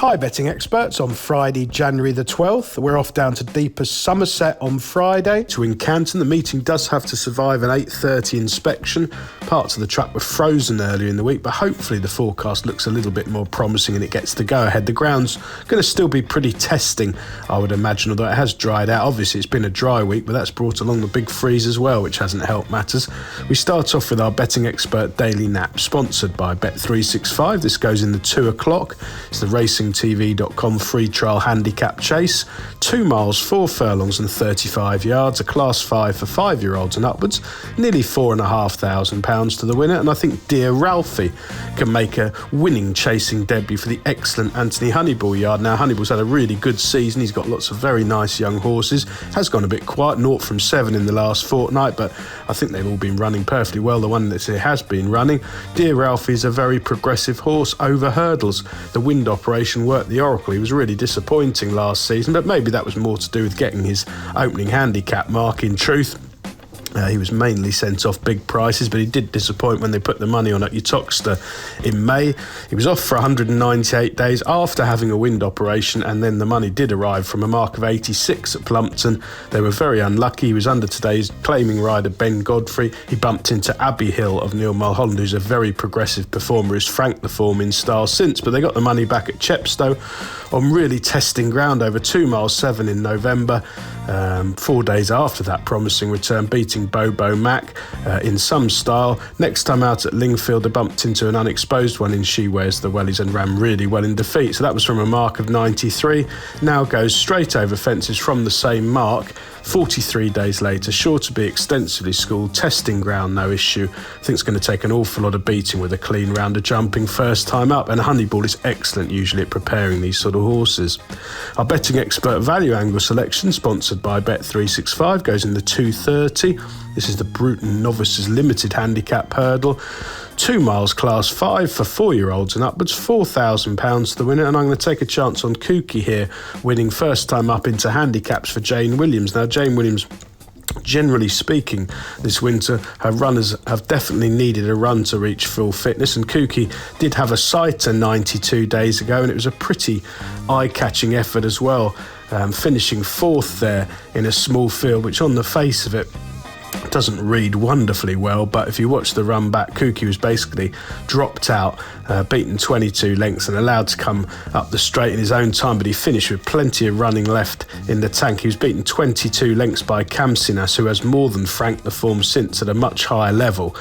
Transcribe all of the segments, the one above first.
Hi betting experts, on Friday, January the 12th, we're off down to deepest Somerset on Friday to Wincanton. The meeting does have to survive an 8:30 inspection. Parts of the track were frozen earlier in the week, but hopefully the forecast looks a little bit more promising and it gets the go-ahead. The ground's going to still be pretty testing, I would imagine, although it has dried out. Obviously it's been a dry week, but that's brought along the big freeze as well, which hasn't helped matters. We start off with our betting expert daily nap, sponsored by Bet365. This goes in the 2 o'clock. It's the racingtv.com free trial handicap chase. 2 miles, 4 furlongs and 35 yards, a class 5 for 5-year-olds and upwards. Nearly £4,500 to the winner, and I think Dear Ralphie can make a winning chasing debut for the excellent Anthony Honeyball yard. Now, Honeyball's had a really good season. He's got lots of very nice young horses. Has gone a bit quiet, 0 from 7 in the last fortnight, but I think they've all been running perfectly well. The one that has been running, Dear Ralphie, is a very progressive horse over hurdles. The wind operation worked the Oracle. He was really disappointing last season, but maybe that was more to do with getting his opening handicap mark. In truth, he was mainly sent off big prices, but he did disappoint when they put the money on at Uttoxeter in May. He was off for 198 days after having a wind operation, and then the money did arrive from a mark of 86 at Plumpton. They were very unlucky. He was under today's claiming rider Ben Godfrey. He bumped into Abbey Hill of Neil Mulholland, who's a very progressive performer, who's franked the form in style since, but they got the money back at Chepstow on really testing ground over 2 miles 7 in November. 4 days after that promising return, beating Bobo Mac in some style. Next time out at Lingfield, they bumped into an unexposed one in She Wears the Wellies and ran really well in defeat. So that was from a mark of 93. Now goes straight over fences from the same mark. 43 days later, sure to be extensively schooled, testing ground, no issue. I think it's going to take an awful lot of beating with a clean round of jumping first time up, and Honeyball is excellent usually at preparing these sort of horses. Our betting expert value angle selection, sponsored by Bet365, goes in the 2:30. This is the Bruton Novices Limited Handicap Hurdle. 2 miles, class 5 for 4-year-olds and upwards, £4,000 to the winner, and I'm going to take a chance on Kooky here, winning first time up into handicaps for Jane Williams. Now, Jane Williams, generally speaking, this winter, her runners have definitely needed a run to reach full fitness, and Kooky did have a sighter 92 days ago, and it was a pretty eye-catching effort as well, finishing 4th there in a small field, which on the face of it doesn't read wonderfully well, but if you watch the run back, Kooky was basically dropped out, beaten 22 lengths and allowed to come up the straight in his own time, but he finished with plenty of running left in the tank. He was beaten 22 lengths by Camsinas, who has more than franked the form since at a much higher level.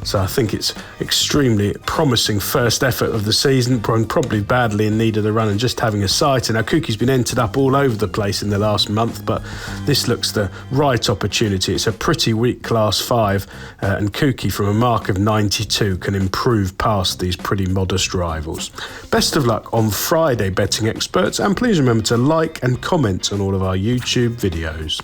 So I think it's extremely promising first effort of the season, probably badly in need of the run and just having a sight. And now Kooky's been entered up all over the place in the last month, but this looks the right opportunity. It's a pretty weak class 5, and Kooky from a mark of 92 can improve past these pretty modest rivals. Best of luck on Friday, betting experts, and please remember to like and comment on all of our YouTube videos.